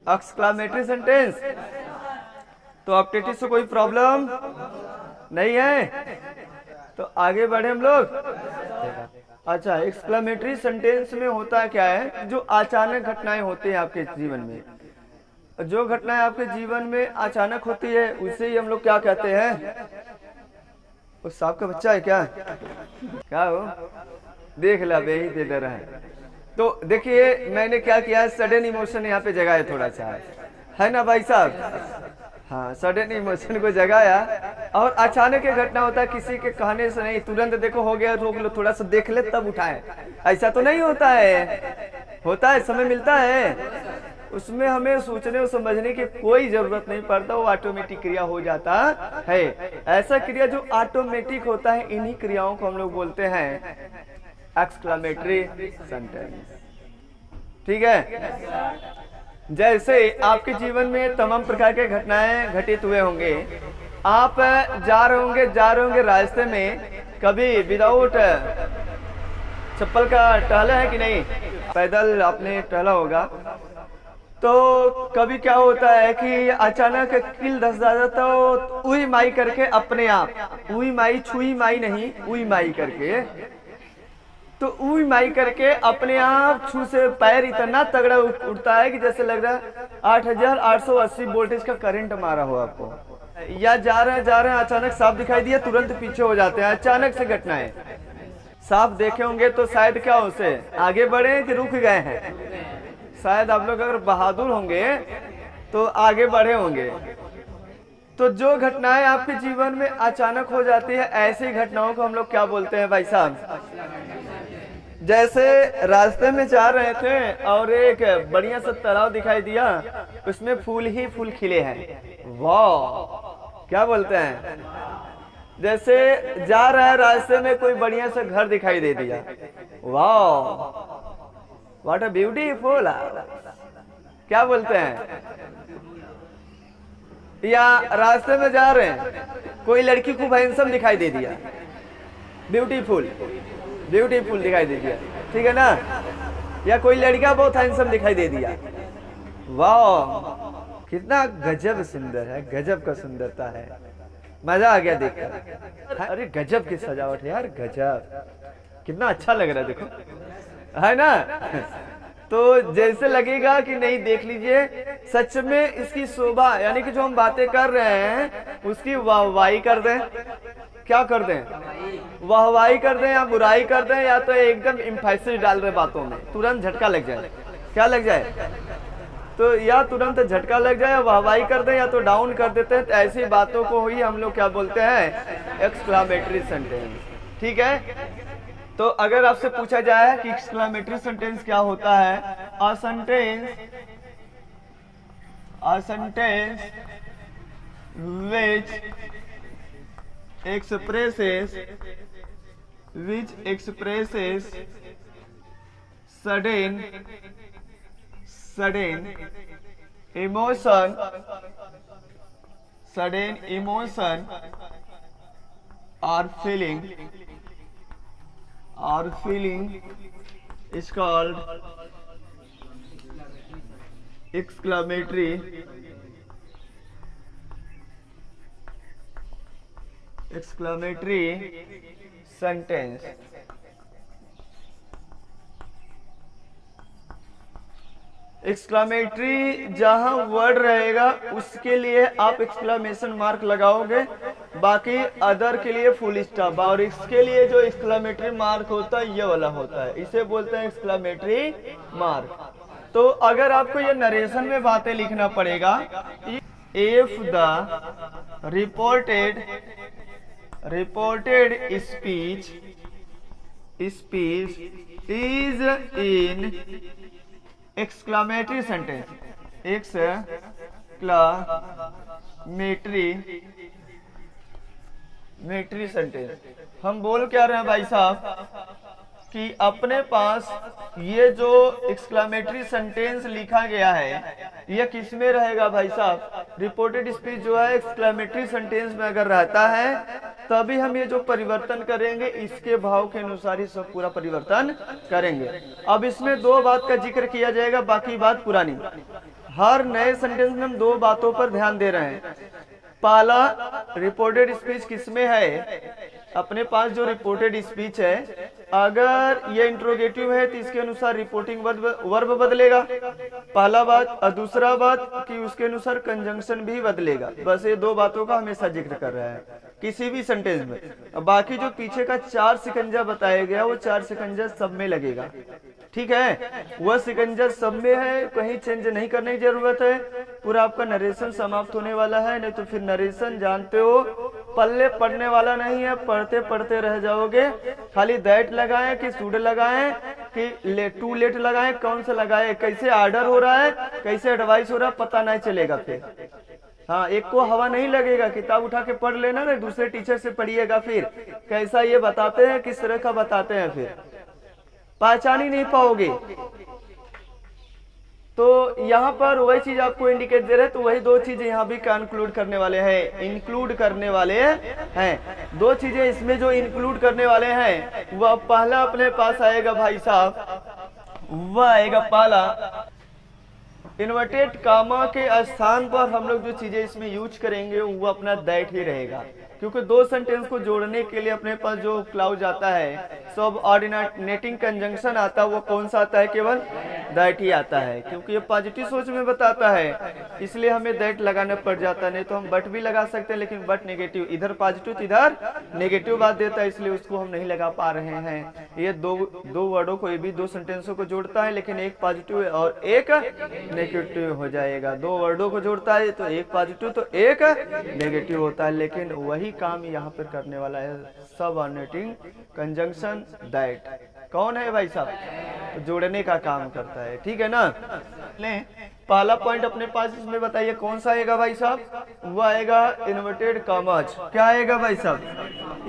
Exclamatory sentence. तो optative से कोई प्रॉब्लम नहीं है, तो आगे बढ़े हम लोग। अच्छा, एक्सक्लामेटरी सेंटेंस में होता क्या है, जो अचानक घटनाएं होती हैं आपके जीवन में, जो घटनाएं आपके जीवन में अचानक होती है उसे ही हम लोग क्या कहते हैं। उस सांप का बच्चा है क्या, क्या हो, देख ला यही दे दे रहा है। तो देखिए मैंने क्या किया है, सडन इमोशन यहाँ पे जगाया थोड़ा सा, है ना भाई साहब। हाँ, सडन इमोशन को जगाया, और अचानक ये घटना होता है, किसी के कहने से नहीं, तुरंत देखो हो गया, रोक लो, थोड़ा सा देख ले तब उठाए, ऐसा तो नहीं होता है। होता है, समय मिलता है, उसमें हमें सोचने और समझने की कोई जरूरत नहीं पड़ता, वो ऑटोमेटिक क्रिया हो जाता है। ऐसा क्रिया जो ऑटोमेटिक होता है, इन्हीं क्रियाओं को हम लोग बोलते हैं एक्सक्लामेटरी सेंटेंस। ठीक है, जैसे आपके जीवन में तमाम प्रकार के घटनाएं घटित हुए होंगे, आप जा रहे होंगे रास्ते में, कभी विदाउट चप्पल का टहला है कि नहीं, पैदल आपने टहला होगा। तो कभी क्या होता है कि अचानक कील धस जाता, तो उई माई करके अपने आप, उई माई छुई माई नहीं, उई माई करके, तो उई माई करके अपने आप छू से पैर इतना तगड़ा उठता है कि जैसे लग रहा है 8880 वोल्टेज का करंट मारा हो आपको। या जा रहे हैं अचानक सांप दिखाई दिया, तुरंत पीछे हो जाते हैं, अचानक से घटना है। सांप देखे होंगे तो शायद क्या उसे आगे बढ़े कि रुक गए हैं, शायद आप लोग अगर बहादुर होंगे तो आगे बढ़े होंगे। तो जो घटनाएं आपके जीवन में अचानक हो जाती है, ऐसी घटनाओं को हम लोग क्या बोलते हैं भाई साहब। जैसे रास्ते में जा रहे थे और एक बढ़िया सा तालाब दिखाई दिया, उसमें फूल ही फूल खिले हैं, वाह, क्या बोलते हैं। जैसे जा रहा है रास्ते में कोई बढ़िया सा घर दिखाई दे दिया, वाह, व्हाट अ ब्यूटीफुल, क्या बोलते हैं। या रास्ते में जा रहे हैं, कोई लड़की खूब हैंडसम दिखाई दे दिया, ब्यूटीफुल दिखाई दे दिया, ठीक है ना। या कोई लड़का बहुत हैंडसम दिखाई दे दिया, वाह, कितना गजब सुंदर है, गजब का सुंदरता है, मजा आ गया देखकर। अरे गजब की सजावट है यार, गजब, कितना अच्छा लग रहा है, देखो, है ना। तो जैसे लगेगा कि नहीं, देख लीजिए, सच में इसकी शोभा, यानी कि जो हम बातें कर रहे हैं उसकी वाहवाही कर दें, क्या कर दें, वाहवाही कर दें, या बुराई कर दें, या तो एकदम एम्फेसिस डाल रहे बातों में, तुरंत झटका लग जाए, क्या लग जाए, तो या तुरंत झटका लग जाए, या वाहवाही कर दें, या तो डाउन कर देते हैं। तो ऐसी बातों को ही हम लोग क्या बोलते हैं, एक्सक्लामेटरी सेंटेंस। ठीक है, तो अगर आपसे पूछा जाए कि एक्सक्लामेटरी सेंटेंस क्या होता है, a sentence which expresses sudden emotion or feeling is called exclamatory sentence. Exclamatory जहां वर्ड रहेगा उसके लिए आप एक्सक्लामेशन मार्क लगाओगे, बाकी अदर के लिए फुल स्टॉप, और इसके लिए जो एक्सक्लामेटरी मार्क होता है ये वाला होता है, इसे बोलते हैं एक्सक्लामेटरी मार्क। तो अगर आपको ये नरेशन में बातें लिखना पड़ेगा, if the reported speech is in exclamatory sentence, exclamatory sentence। हम बोल क्या रहे हैं भाई साहब कि अपने पास ये जो एक्सक्लामेटरी सेंटेंस लिखा गया है, ये किस में रहेगा भाई साहब, रिपोर्टेड स्पीच जो है एक्सक्लामेटरी सेंटेंस में अगर रहता है, तभी हम ये जो परिवर्तन करेंगे इसके भाव के अनुसार ही सब पूरा परिवर्तन करेंगे। अब इसमें दो बात का जिक्र किया जाएगा, बाकी बात पुरानी। हर नए सेंटेंस में हम दो बातों पर ध्यान दे रहे हैं। पहला, रिपोर्टेड स्पीच किसमें है, अपने पास जो रिपोर्टेड स्पीच है, अगर ये इंट्रोगेटिव है तो इसके अनुसार रिपोर्टिंग वर्ब बदलेगा, पहला बात। और दूसरा बात कि उसके अनुसार कंजंक्शन भी बदलेगा। बस ये दो बातों का हमेशा जिक्र कर रहा है किसी भी सेंटेंस में। बाकी जो पीछे का 4 सिकंजा बताया गया वो 4 सिकंजा सब में लगेगा, ठीक है। वह सिकंजा सब में है, कहीं चेंज नहीं करने की जरूरत है। पूरा आपका नरेशन समाप्त होने वाला है, नहीं तो फिर नरेशन जानते हो पल्ले पड़ने वाला नहीं है, पढ़ते पढ़ते रह जाओगे। खाली दैट लगाएं कि शुड लगाएं कि टू लेट लगाएं, कौन सा लगाएं, कैसे आर्डर हो रहा है, कैसे एडवाइस हो रहा है, पता नहीं चलेगा फिर। हाँ, एक को हवा नहीं लगेगा, किताब उठा के पढ़ लेना ना, दूसरे टीचर से पढ़िएगा फिर कैसा ये बताते हैं, किस तरह का बताते हैं, फिर पहचान ही नहीं पाओगे। तो यहाँ पर वही चीज आपको इंडिकेट दे रहे हैं, तो वही दो चीजें यहाँ भी इंक्लूड करने वाले हैं, इंक्लूड करने वाले हैं। दो चीजें इसमें जो इंक्लूड करने वाले हैं, वह पहला अपने पास आएगा भाई साहब, वह आएगा पहला इन्वर्टेड कामा के स्थान पर हम लोग जो चीजें इसमें यूज करेंगे वो अपना दैट ही रहेगा, क्योंकि दो सेंटेंस को जोड़ने के लिए अपने पास जो क्लाउज आता है, सब ऑर्डिनेटिंग कंजंक्शन आता है, वो कौन सा आता है, केवल दैट ही आता है, क्योंकि ये पॉजिटिव सोच में बताता है, इसलिए हमें दैट लगाना पड़ जाता है। नहीं तो हम बट भी लगा सकते हैं, लेकिन बट नेगेटिव, इधर पॉजिटिव इधर नेगेटिव बात देता है, इसलिए उसको हम नहीं लगा पा रहे हैं। ये दो वर्डों को, ये भी दो सेंटेंसों को जोड़ता है, लेकिन एक पॉजिटिव और एक नेगेटिव हो जाएगा। दो वर्डों को जोड़ता है तो एक पॉजिटिव तो एक नेगेटिव होता है, लेकिन वही काम यहाँ पर करने वाला है सब ऑर्डिनेटिंग कंजंक्शन दैट। कौन है भाई साहब, तो जोड़ने का काम करता है, ठीक है ना। ले पहला पॉइंट अपने पास इसमें बताइए कौन सा आएगा भाई साहब, वो आएगा इन्वर्टेड कॉमाज। क्या आएगा भाई साहब,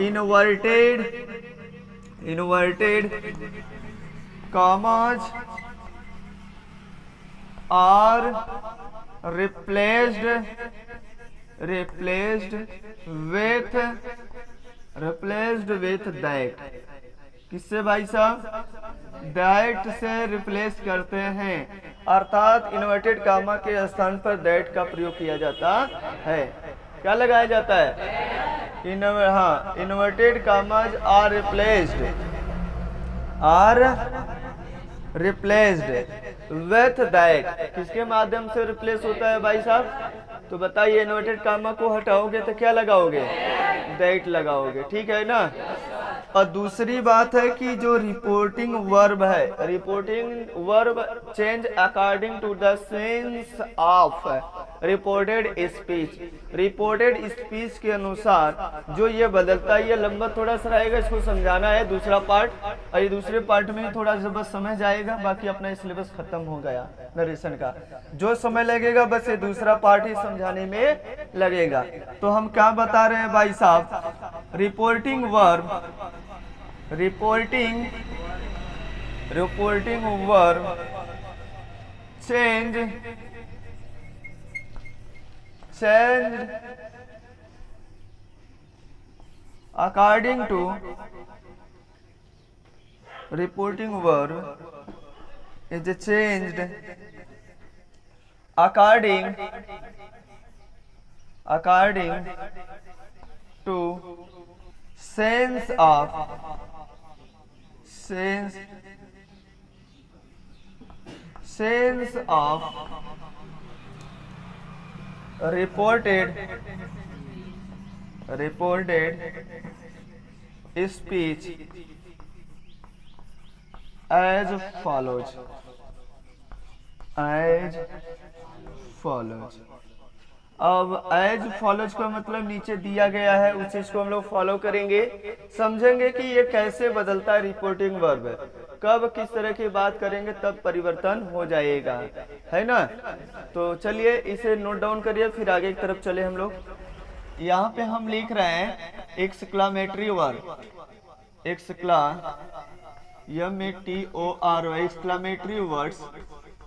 inverted commas are replaced with that. किससे भाई साहब, दैट से रिप्लेस करते हैं, अर्थात इन्वर्टेड कामा के स्थान पर दैट का प्रयोग किया जाता है। क्या लगाया जाता है, inverted commas are replaced with that. किसके माध्यम से रिप्लेस होता है भाई साहब, तो बताइए, इन्वर्टेड कामा को हटाओगे तो क्या लगाओगे, दैट लगाओगे, ठीक है ना। और दूसरी बात है कि जो रिपोर्टिंग वर्ब है, reporting verb change according to the sense of reported speech. Reported speech के अनुसार जो ये बदलता है, ये लंबा थोड़ा सा रहेगा, इसको समझाना है दूसरा पार्ट, और ये दूसरे पार्ट में थोड़ा सा बस समझ आएगा, बाकी अपना सिलेबस खत्म हो गया नरेशन का। जो समय लगेगा बस ये दूसरा पार्ट ही समझाने में लगेगा। तो हम क्या बता रहे हैं भाई साहब, reporting verb change according to reporting verb is changed according to sense of reported speech as follows। अब एज फॉलोज का मतलब नीचे दिया गया है, उस चीज को हम लोग फॉलो करेंगे, समझेंगे कि ये कैसे बदलता है रिपोर्टिंग वर्ब, कब किस तरह की बात करेंगे तब परिवर्तन हो जाएगा, है ना। तो चलिए इसे नोट डाउन करिए, फिर आगे की तरफ चले हम लोग। यहाँ पे हम लिख रहे हैं एक्सक्लामेटरी वर्ब, एक्सक्लामेटरी वर्ड्स।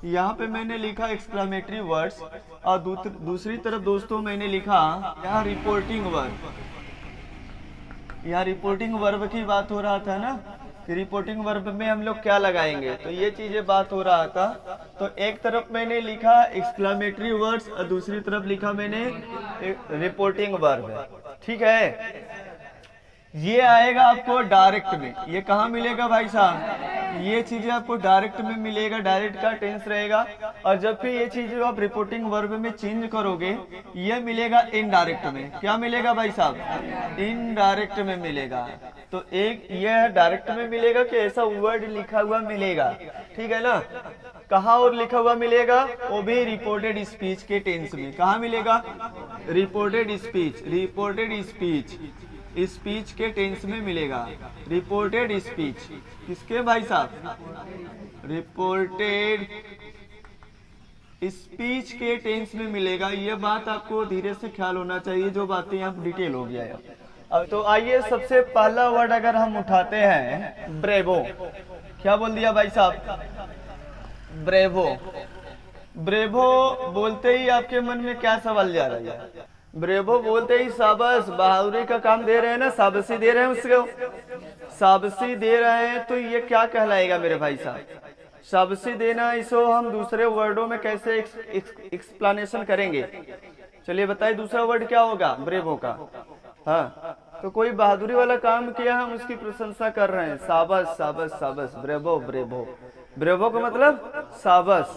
यहाँ पे मैंने लिखा एक्सक्लामेटरी वर्ड्स, और दूसरी तरफ दोस्तों मैंने लिखा यहाँ रिपोर्टिंग वर्ब। यहाँ रिपोर्टिंग वर्ब की बात हो रहा था ना, कि रिपोर्टिंग वर्ब में हम लोग क्या लगाएंगे, तो ये चीजें बात हो रहा था। तो एक तरफ मैंने लिखा एक्सक्लेमेटरी वर्ड्स और दूसरी तरफ लिखा मैंने रिपोर्टिंग वर्ब। ठीक है, ये आएगा आपको डायरेक्ट में। ये कहाँ मिलेगा भाई साहब, ये चीजें आपको डायरेक्ट में मिलेगा, डायरेक्ट का टेंस रहेगा। और जब फिर ये चीजें आप रिपोर्टिंग वर्ब में चेंज करोगे, ये मिलेगा इनडायरेक्ट में। क्या मिलेगा भाई साहब, इनडायरेक्ट में मिलेगा। तो एक ये डायरेक्ट में मिलेगा कि ऐसा वर्ड लिखा हुआ मिलेगा, ठीक है ना। कहाँ और लिखा हुआ मिलेगा, वो भी रिपोर्टेड स्पीच के टेंस में। कहाँ मिलेगा, reported speech, reported speech, speech के टेंस में मिलेगा। रिपोर्टेड स्पीच किसके भाई साहब, रिपोर्टेड स्पीच के टेंस में मिलेगा। ये बात आपको धीरे से ख्याल होना चाहिए, जो बातें आप डिटेल हो गया है। अब तो आइए सबसे पहला वर्ड अगर हम उठाते हैं ब्रेवो। क्या बोल दिया भाई साहब, ब्रेवो। ब्रेवो बोलते ही आपके मन में क्या सवाल जा रहा है, ब्रेवो बोलते ही शाबाश, बहादुरी का काम दे रहे हैं ना, शाबाशी दे रहे हैं उसको, शाबाशी दे रहे हैं। तो ये क्या कहलाएगा मेरे भाई साहब, शाबाशी देना, इसको हम दूसरे वर्डों में कैसे एक्सप्लेनेशन करेंगे। चलिए बताइए दूसरा वर्ड क्या होगा ब्रेवो का। हाँ, तो कोई बहादुरी वाला काम किया, हम उसकी प्रशंसा कर रहे हैं, शाबाश शाबाश शाबाश, ब्रेवो ब्रेवो। ब्रेवो का मतलब शाबाश।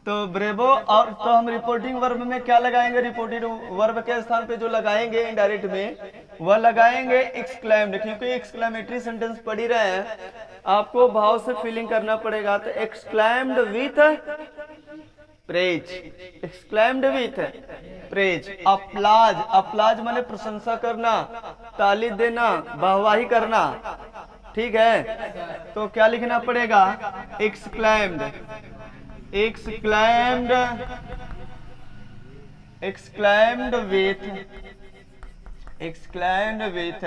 तो ब्रेवो, और तो हम रिपोर्टिंग वर्ब में क्या लगाएंगे, रिपोर्टिंग वर्ब के स्थान पे जो लगाएंगे इनडायरेक्ट में, वह लगाएंगे एक्सक्लेम्ड। क्योंकि एक्सक्लेमेटरी सेंटेंस पढ़ ही रहे हैं, आपको भाव से फीलिंग करना पड़ेगा। तो exclaimed with praise, exclaimed with praise. Applause, applause माने प्रशंसा करना, ताली देना, वाहवाही करना, ठीक है। तो क्या लिखना पड़ेगा, exclaimed, exclaimed, exclaimed with, exclaimed with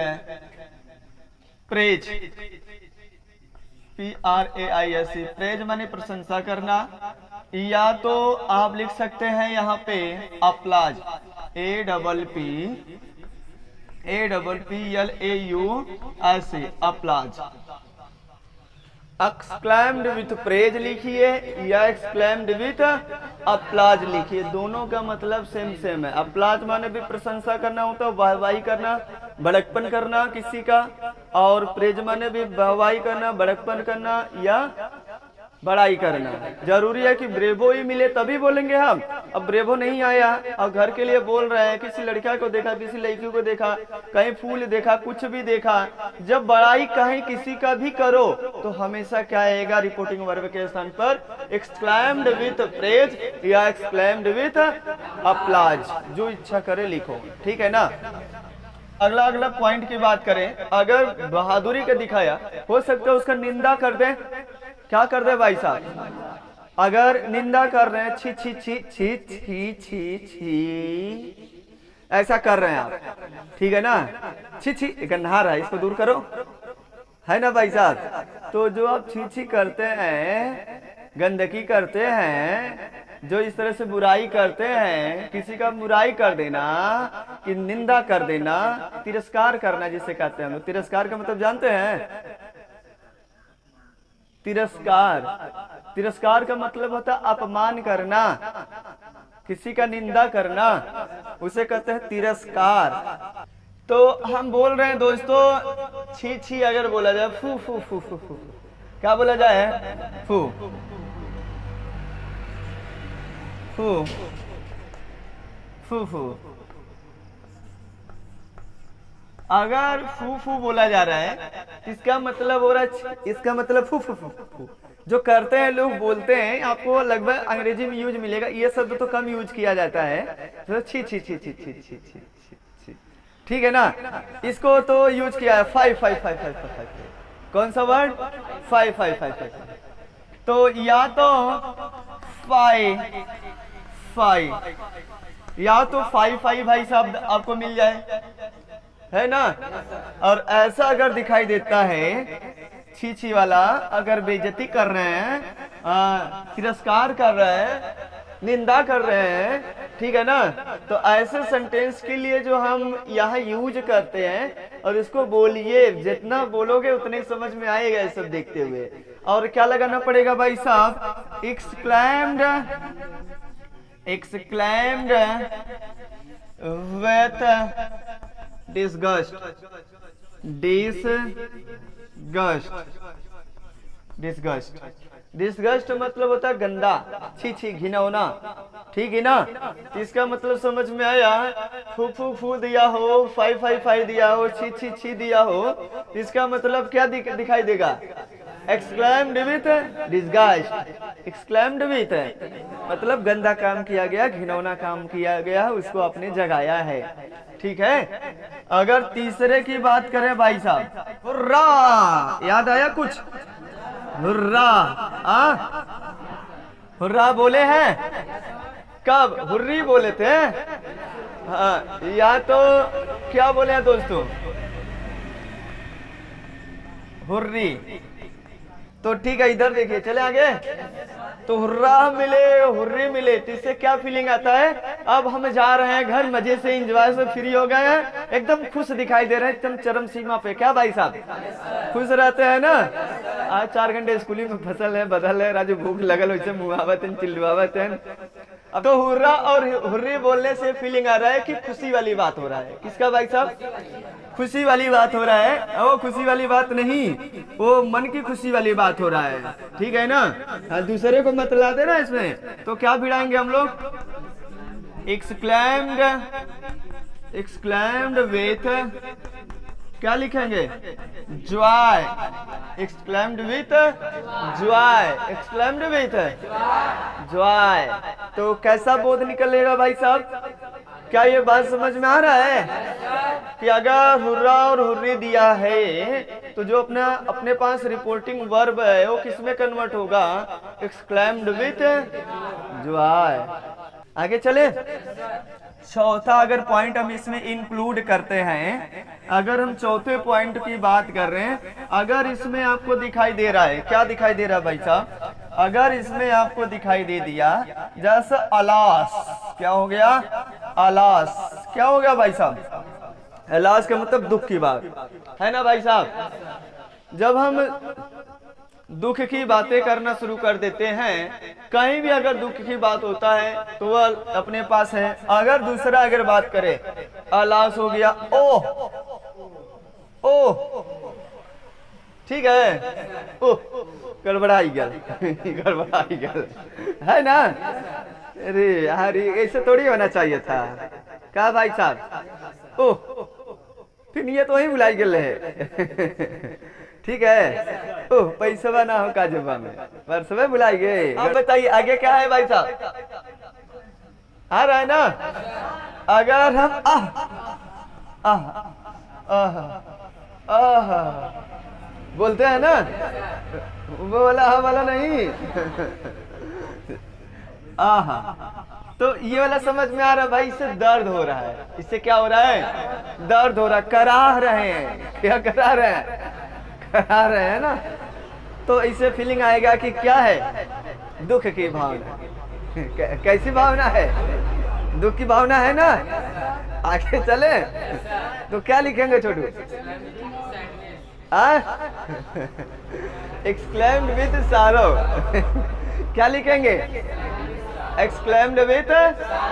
praise, P-R-A-I-S-E, praise माने प्रशंसा करना। या तो आप लिख सकते हैं यहाँ पे अप्लाज, A-P-P-L-A-U-S-E, अप्लाज। एक्सक्लेम्ड विथ प्रेज लिखिए या एक्सक्लेम्ड विथ अप्लाज लिखिए, दोनों का मतलब सेम सेम है। अप्लाज माने भी प्रशंसा करना होता है, वाहवाही करना, बड़कपन करना किसी का, और प्रेज माने भी वाहवाही करना, बड़कपन करना या बड़ाई करना। जरूरी है कि ब्रेवो ही मिले तभी बोलेंगे हम। अब ब्रेवो नहीं आया और घर के लिए बोल रहे हैं, किसी लड़का को देखा, किसी लड़की को देखा, कहीं फूल देखा, कुछ भी देखा, जब बड़ाई कहीं किसी का भी करो तो हमेशा क्या आएगा रिपोर्टिंग वर्ब के स्थान पर, एक्सक्लेम्ड विथ प्रेज या एक्सक्लेम्ड विथ अप्लाज, जो इच्छा करे लिखो, ठीक है ना। अगला पॉइंट की बात करें, अगर बहादुरी का दिखाया, हो सकता है उसका निंदा कर दे। क्या कर दे भाई साहब, अगर निंदा कर रहे हैं, छी छी छी छी छी छी छी, ऐसा कर रहे हैं आप, ठीक है ना, छी छी नहा रहा है, इसको दूर करो, है ना भाई साहब। तो जो आप छी छी करते हैं, गंदगी करते हैं, जो इस तरह से बुराई करते हैं, किसी का बुराई कर देना, कि निंदा कर देना, तिरस्कार करना जिसे कहते हैं हम लोग। तिरस्कार का मतलब जानते हैं, तिरस्कार, तिरस्कार का मतलब होता है अपमान करना, किसी का निंदा करना, उसे कहते हैं तिरस्कार। तो हम बोल रहे हैं दोस्तों, छी छी अगर बोला जाए, फू फू फू फू फू, क्या बोला जाए, फू फू फू फू। अगर फू फू बोला जा रहा है, इसका मतलब हो रहा है, इसका मतलब फू फू फू फू। जो करते हैं लोग, बोलते हैं, आपको लगभग अंग्रेजी में यूज मिलेगा, ये शब्द तो कम यूज किया जाता है, तो छी छी छी छी छी छी छी छी, ठीक है ना। इसको तो यूज किया है, five five five five five, कौन सा word, five five five five. तो या तो फाइव फाइव, या तो फाइव फाइव भाई शब्द आपको मिल जाए, है ना। और ऐसा अगर दिखाई देता है, छी छी वाला, अगर बेइज्जती कर रहे हैं, तिरस्कार कर रहे हैं, निंदा कर रहे हैं, ठीक है ना, तो ऐसे सेंटेंस के लिए जो हम यहाँ यूज करते हैं, और इसको बोलिए, जितना बोलोगे उतने ही समझ में आएगा ये सब देखते हुए। और क्या लगाना पड़ेगा भाई साहब? Exclaimed, exclaimed with disgust, disgust, disgust. Disgust मतलब होता है गंदा, छी छी, घिनौना, ठीक है ना? इसका मतलब समझ में आया? फू फू फू दिया हो, फाई फाई फाई दिया हो, छी छी छी दिया हो, इसका मतलब क्या दिखाई देगा? Exclaimed with disgust. Exclaimed with मतलब गंदा काम किया गया, घिनौना काम किया गया, उसको आपने जगाया है, ठीक है? अगर तीसरे की बात करें भाई साहब, हुर्रा, याद आया कुछ? हुर्रा, हुर्रा बोले हैं कब? हुर्री बोले थे, हाँ, या तो क्या बोले हैं दोस्तों? हुर्री। तो ठीक है, इधर देखिए, चले आगे। तो हुर्रा मिले, हुर्री मिले, तो इससे क्या फीलिंग आता है? अब हम जा रहे हैं घर, मजे से एंजॉय से फ्री हो गए हैं, एकदम खुश दिखाई दे रहे हैं, एकदम चरम सीमा पे। क्या भाई साहब, खुश रहते हैं ना? आज 4 घंटे स्कूलिंग में फसल है, बदल है, राजू भूख लगल, वैसे मुहावत है, चिल्लावत है। अब तो हुर्रा और हुर्री बोलने से फीलिंग आ रहा है कि खुशी वाली बात हो रहा है। किसका भाई साहब? खुशी वाली बात हो रहा है। वो खुशी वाली बात नहीं, वो मन की खुशी वाली बात हो रहा है, ठीक है ना? हाँ, दूसरे को मत ला देना इसमें। तो क्या भिड़ाएंगे हम लोग? एक्सक्लेम्ड, एक्सक्लेम्ड विथ, क्या लिखेंगे? Joy. Exclaimed with Joy, exclaimed with Joy. तो कैसा बोध निकलेगा भाई साहब? क्या ये बात समझ में आ रहा है कि अगर हुर्रा और हुर्री दिया है तो जो अपने पास रिपोर्टिंग वर्ब है वो किस में कन्वर्ट होगा? Exclaimed with Joy. आगे चले। चौथा अगर पॉइंट हम इसमें इंक्लूड करते हैं, अगर हम चौथे पॉइंट की बात कर रहे हैं, अगर इसमें आपको दिखाई दे रहा है, क्या दिखाई दे रहा है भाई साहब? अगर इसमें आपको दिखाई दे दिया जैसे अलास, क्या हो गया? अलास, क्या हो गया भाई साहब? अलास का मतलब दुख की बात है ना भाई साहब? जब हम दुख की बातें करना शुरू कर देते हैं, कहीं भी अगर दुख की बात होता है तो वह अपने पास है। अगर दूसरा अगर बात करे, अलास हो गया, ओह ओह, ठीक है, ओह गड़बड़ाई गल, गड़बड़ाई गल, है ना? अरे यार, ऐसे थोड़ी होना चाहिए था। क्या भाई साहब? ओह, फिर ये तो वही बुलाई गल है, ठीक है? ओह, पैसा ना हो काजबा में, पर सब बुलाई गए। अब बताइए आगे क्या है भाई साहब? आ रहा है ना? अगर हम बोलते हैं ना, वो वाला नहीं, तो ये वाला समझ में आ रहा है भाई? इससे दर्द हो रहा है। इससे क्या हो रहा है? दर्द हो रहा है, कराह रहे हैं। क्या करा रहे हैं? करा रहे हैं ना? तो इससे फीलिंग आएगा कि क्या है? दुख की भावना। कैसी भावना है? दुख की भावना है ना? आगे चले तो क्या लिखेंगे छोटू? एक्सक्लेम्ड विथ सारो। क्या लिखेंगे? एक्सक्लेम्ड विथ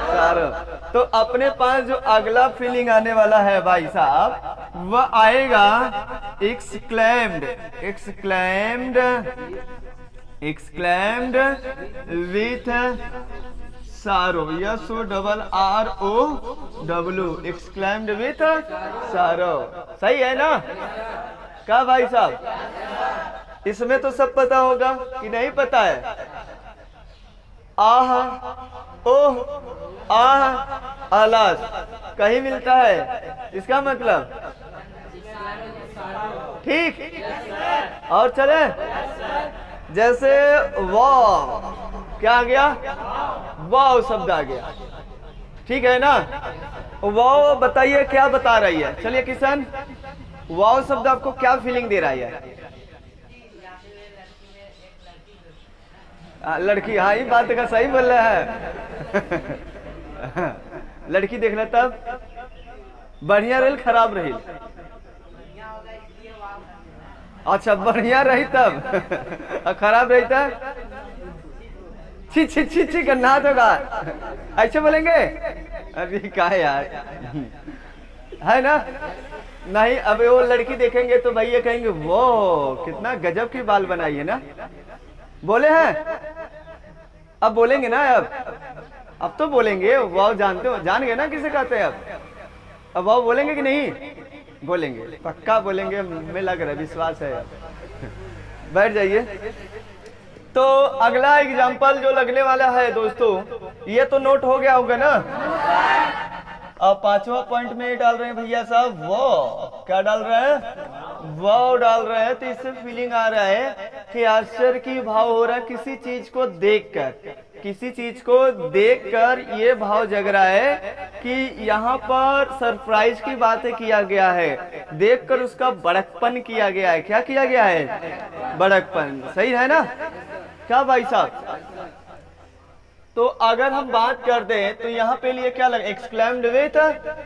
सारो। तो अपने पास जो अगला फीलिंग आने वाला है भाई साहब, वह आएगा एक्सक्लेम्ड, एक्सक्लेम्ड, एक्सक्लेम्ड विथ सारो, SORROW, एक्सक्लेम्ड विथ सारो। सही है ना? क्या भाई साहब? इसमें तो सब पता होगा कि नहीं पता है? आह, ओह, आह, आलास कहीं मिलता है? इसका मतलब ठीक। और चले, जैसे वाह, क्या आ गया? वाह शब्द आ गया, ठीक है ना? वाह बताइए क्या बता रही है? चलिए किशन, वाह शब्द आपको क्या फीलिंग दे रहा है? लड़की, हाँ ये बात का सही बोल रहा है। लड़की देखना तब बढ़िया रेल खराब रही, अच्छा बढ़िया रही तब और खराब रही तब छी छी छी छी करना होगा, ऐसे बोलेंगे? अरे क्या यार, है ना? नहीं, अब वो लड़की देखेंगे तो भैया कहेंगे वो कितना गजब की बाल बनाई है ना, बोले हैं? अब बोलेंगे ना, अब तो बोलेंगे वाह, जानते हो, जान गए ना किसे कहते हैं अब वाह बोलेंगे कि नहीं? बोलेंगे, पक्का बोलेंगे, हमें लग रहा है, विश्वास है। बैठ जाइए। तो अगला एग्जाम्पल जो लगने वाला है दोस्तों, ये तो नोट हो गया होगा ना। अब पांचवा पॉइंट में डाल रहे हैं भैया साहब वो, क्या डाल रहे हैं? वो डाल रहे हैं। तो इससे फीलिंग आ रहा है कि आश्चर्य की भाव हो रहा है किसी चीज को देखकर, किसी चीज को देखकर ये भाव जग रहा है कि यहाँ पर सरप्राइज की बातें किया गया है, देखकर उसका बड़कपन किया गया है। क्या किया गया है? बड़कपन। सही है ना? क्या भाई साहब? तो अगर हम बात कर दें तो यहाँ पे लिए क्या लगे? Exclaimed with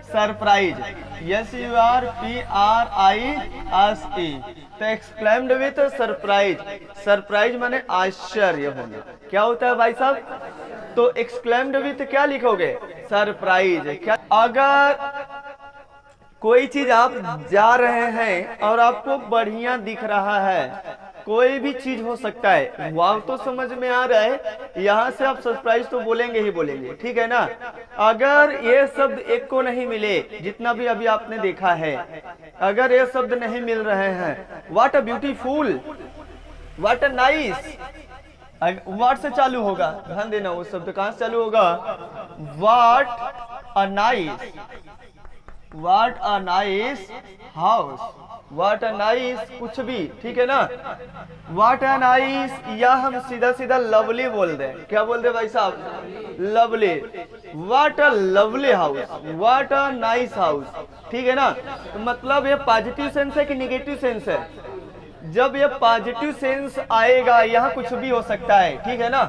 surprise, SURPRISE। तो एक्सक्लेम्ड विथ सरप्राइज, सरप्राइज माने आश्चर्य होना। क्या होता है भाई साहब? तो एक्सक्लेम्ड विथ क्या लिखोगे? सरप्राइज। क्या अगर कोई चीज आप जा रहे हैं और आपको बढ़िया दिख रहा है, कोई भी चीज हो सकता है, वाव तो समझ में आ रहा है, यहाँ से आप सरप्राइज तो बोलेंगे ही बोलेंगे, ठीक है ना? अगर ये शब्द एक को नहीं मिले, जितना भी अभी आपने देखा है, अगर ये शब्द नहीं मिल रहे हैं, what a beautiful, what a nice, what से चालू होगा? ध्यान देना, वो शब्द कहां से चालू होगा? What a nice, what a nice house, what a nice कुछ भी, ठीक है ना? व्हाट अ नाइस, या हम सीधा सीधा लवली बोल दें। क्या बोल दे भाई साहब? Lovely. What a lovely house, what a nice house, ठीक है ना? तो मतलब ये पॉजिटिव सेंस है कि निगेटिव सेंस है? जब ये पॉजिटिव सेंस आएगा, यहाँ कुछ भी हो सकता है, ठीक है ना?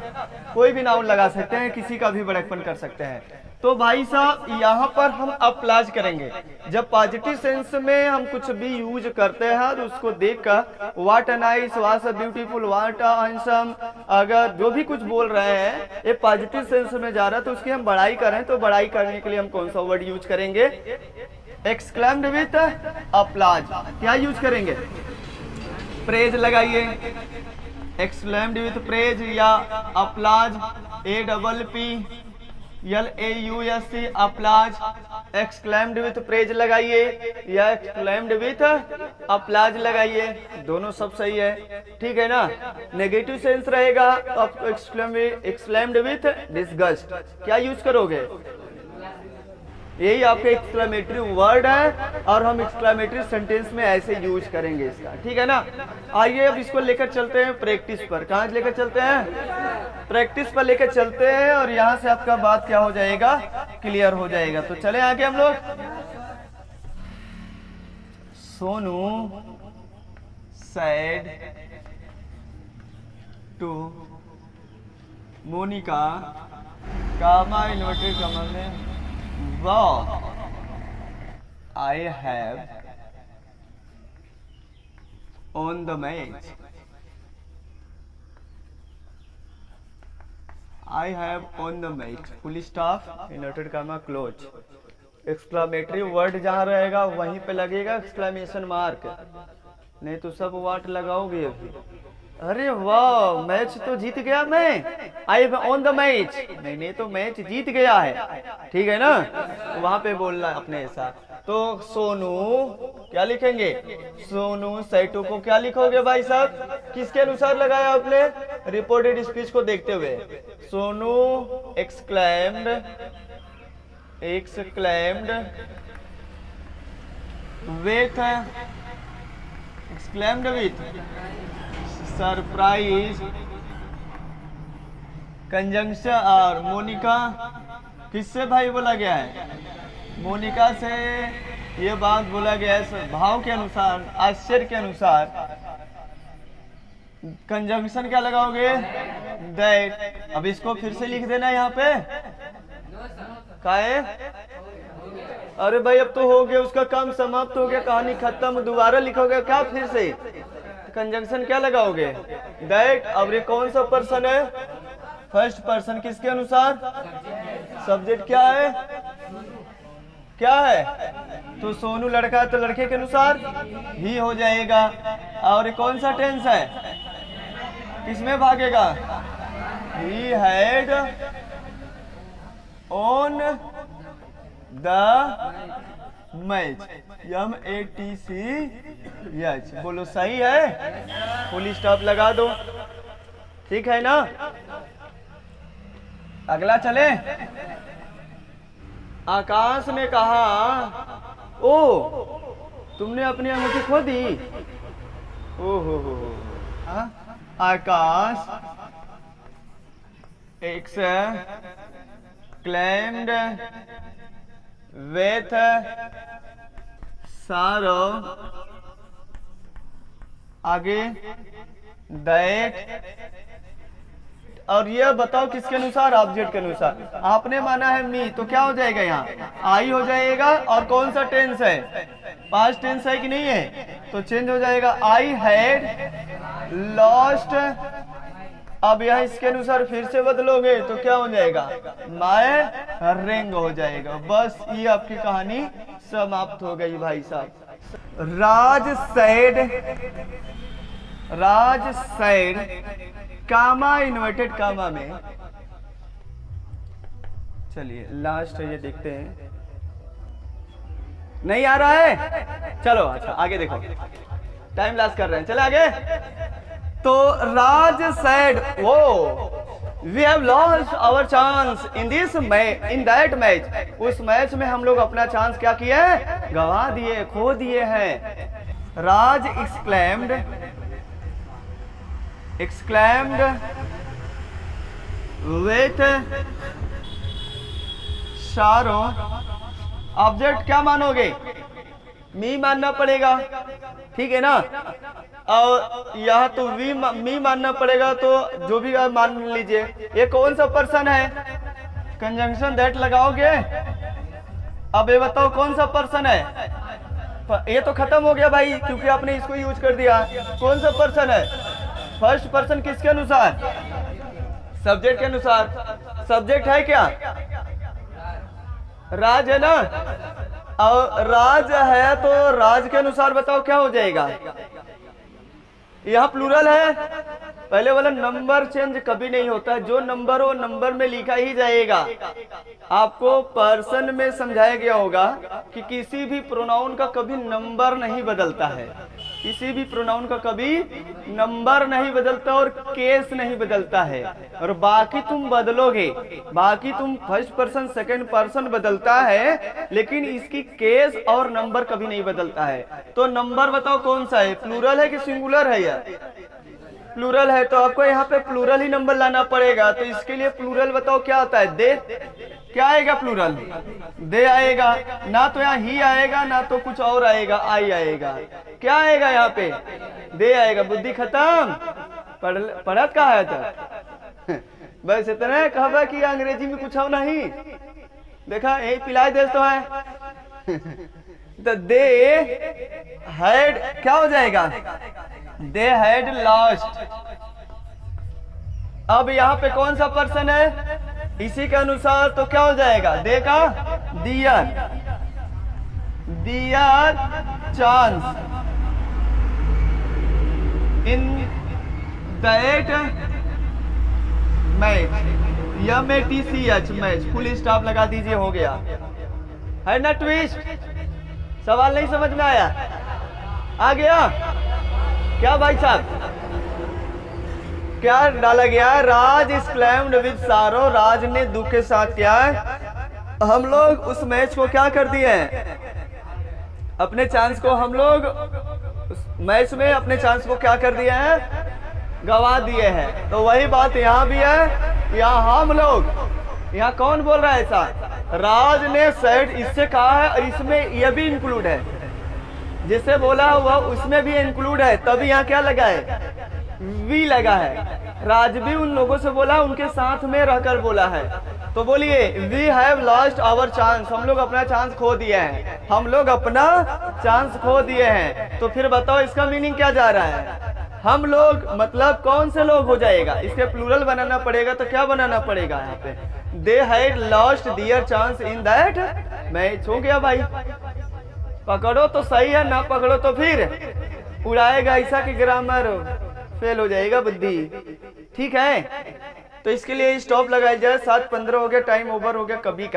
कोई भी नाउन लगा सकते हैं, किसी का भी बड़कपन कर सकते हैं। तो भाई साहब यहाँ पर हम अप्लाज करेंगे। जब पॉजिटिव सेंस में हम कुछ भी यूज करते हैं तो उसको देखकर what a nice, what a beautiful, what a handsome, अगर जो भी कुछ बोल रहे हैं ये पॉजिटिव सेंस में जा रहा है तो उसकी हम बड़ाई करें, तो बड़ाई करने के लिए हम कौन सा वर्ड यूज करेंगे? Exclaimed with applause. क्या यूज करेंगे? प्रेज लगाइए, एक्सक्लेम्ड विथ प्रेज या applause, APPLAUSE applause. Exclaimed with praise लगाइए या एक्सक्लेम्ड विथ अप्लाज लगाइए, दोनों सब सही है, ठीक है ना? नेगेटिव सेंस रहेगा तो आप एक्सक्लेम्ड विथ डिसगस्ट। क्या यूज करोगे? यही आपका एक्सक्लेमेटरी वर्ड है और हम एक्सक्लेमेटरी सेंटेंस में ऐसे यूज करेंगे इसका, ठीक है ना? आइए अब इसको लेकर चलते हैं प्रैक्टिस पर। कहाँ लेकर चलते हैं? प्रैक्टिस पर लेकर चलते हैं और यहाँ से आपका बात क्या हो जाएगा? क्लियर हो जाएगा। तो चले आगे हम लोग। Sonu said to Monica, comma inverted comma में, wow, I have on the match, I have on the match, full stop, inverted comma, close। Exclamatory word जहाँ रहेगा वहीं पे लगेगा एक्सक्लामेशन मार्क, नहीं तो सब वाट लगाओगे अभी। अरे वाह, मैच तो जीत गया मैं, I am on the match, नहीं तो मैच जीत गया है, ठीक है ना? तो वहां पे बोलना अपने ऐसा। तो सोनू क्या लिखेंगे? सोनू सैटू को क्या लिखोगे भाई साहब? किसके अनुसार लगाया आपने? रिपोर्टेड स्पीच को देखते हुए। Sonu exclaimed with, exclaimed with surprise conjunction. और मोनिका किससे भाई बोला गया है? मोनिका से ये बात बोला गया है भाव के अनुसार, आश्चर्य के अनुसार। कंजंक्शन क्या लगाओगे? दैट। अब इसको फिर से लिख देना यहाँ पे। काहे? अरे भाई अब तो हो गया, उसका काम समाप्त हो गया, कहानी खत्म, दोबारा लिखोगे क्या फिर से? कंजंक्शन क्या लगाओगे? दैट। अब ये कौन सा पर्सन है? First person. किसके अनुसार? सब्जेक्ट क्या है? क्या है? तो सोनू लड़का है तो लड़के के अनुसार ही हो जाएगा। और ये कौन सा टेंस है? किसमें भागेगा? He had on the match. MATCH। बोलो सही है? फुल स्टॉप लगा दो। ठीक है ना? अगला चले। आकाश ने कहा, ओ तुमने अपनी अंगूठी खो दी। ओ हो। आकाश exclaimed with sorrow आगे that। और ये बताओ किसके अनुसार? ऑब्जेक्ट के अनुसार। आपने माना है मी, तो क्या हो जाएगा? यहाँ आई हो जाएगा। और कौन सा टेंस है? पास्ट टेंस है कि नहीं है? तो चेंज हो जाएगा। I had lost. अब यहाँ इसके अनुसार फिर से बदलोगे तो क्या हो जाएगा? माय रिंग हो जाएगा। बस ये आपकी कहानी समाप्त हो गई भाई साहब। राज सैड कामा इन्वर्टेड कामा में। चलिए लास्ट ये देखते हैं। नहीं आ रहा है? चलो अच्छा आगे देखो, टाइम लॉस कर रहे हैं। चले आगे। तो Raj said, we have lost our chance in that match. उस मैच में हम लोग अपना चांस क्या किए? गवा दिए, खो दिए हैं। राज exclaimed with sorrow। ऑब्जेक्ट क्या मानोगे? मी मानना पड़ेगा, ठीक है ना? और यहाँ तो मी मानना पड़ेगा, तो जो भी आप मान लीजिए। ये कौन सा पर्सन है? कंजंक्शन दैट लगाओगे। अब ये बताओ कौन सा पर्सन है? ये तो खत्म हो गया भाई, क्योंकि आपने इसको यूज कर दिया। कौन सा पर्सन है? फर्स्ट पर्सन किसके अनुसार? सब्जेक्ट के अनुसार। सब्जेक्ट है क्या? राज है ना? और राज है तो राज के अनुसार बताओ क्या हो जाएगा? यहाँ प्लूरल है। पहले वाला नंबर चेंज कभी नहीं होता। जो नंबर हो नंबर में लिखा ही जाएगा। आपको पर्सन में समझाया गया होगा कि किसी भी प्रोनाउन का कभी नंबर नहीं बदलता है। किसी भी प्रोनाउन का कभी नंबर नहीं बदलता और केस नहीं बदलता है। और बाकी तुम बदलोगे, बाकी तुम फर्स्ट पर्सन सेकंड पर्सन बदलता है, लेकिन इसकी केस और नंबर कभी नहीं बदलता है। तो नंबर बताओ कौन सा है? प्लूरल है कि सिंगुलर है? यार प्लूरल है, तो आपको यहाँ पे प्लूरल ही नंबर लाना पड़ेगा। तो इसके लिए प्लूरल बताओ क्या आता है? दे। क्या आएगा? प्लूरल दे आएगा। ना तो यहाँ ही आएगा, ना तो कुछ और आएगा, आई आएगा। क्या आएगा यहाँ पे? दे आएगा। बुद्धि खत्म। पढ़त कहा है तो बस इतना कहा कि अंग्रेजी में कुछ हो नहीं। देखा यही पिलाई दे तो है। तो दे हैड क्या हो जाएगा? दे हैड लॉस्ट। अब यहाँ पे कौन सा पर्सन है? इसी के अनुसार तो क्या हो जाएगा? दे का their chance in that match. MATCH match. Full stop लगा दीजिए, हो गया। है ना ट्विस्ट? सवाल नहीं समझ में आया? आ गया क्या भाई साहब? क्या डाला गया? राज exclaimed with sorrow। राज ने दुख के साथ क्या है? हम लोग उस मैच को क्या कर दिए हैं? अपने चांस को हम लोग उस मैच में अपने चांस को क्या कर दिए हैं? गवा दिए हैं। तो वही बात यहाँ भी है। यहाँ हम लोग, यहाँ कौन बोल रहा है ऐसा? राज ने सेड इससे कहा है, और इसमें यह भी इंक्लूड है। जिसे बोला हुआ उसमें भी इंक्लूड है। तभी यहाँ क्या लगा है? वी लगा है। राज भी उन लोगों से बोला, उनके साथ में रहकर बोला है। तो बोलिए, we have lost our chance. हम लोग अपना चांस खो दिए हैं। हम लोग अपना चांस खो दिए हैं। तो फिर बताओ इसका मीनिंग क्या जा रहा है? हम लोग मतलब कौन से लोग हो जाएगा, इसके प्लूरल बनाना पड़ेगा तो क्या बनाना पड़ेगा यहाँ पे, they had lost their chance in that match. हो गया भाई, पकड़ो तो सही है, ना पकड़ो तो फिर उड़ाएगा ऐसा कि ग्रामर फेल हो जाएगा बुद्धि। ठीक है, तो इसके लिए स्टॉप लगाया जाए। 7:15 हो गया, टाइम ओवर हो गया कभी का।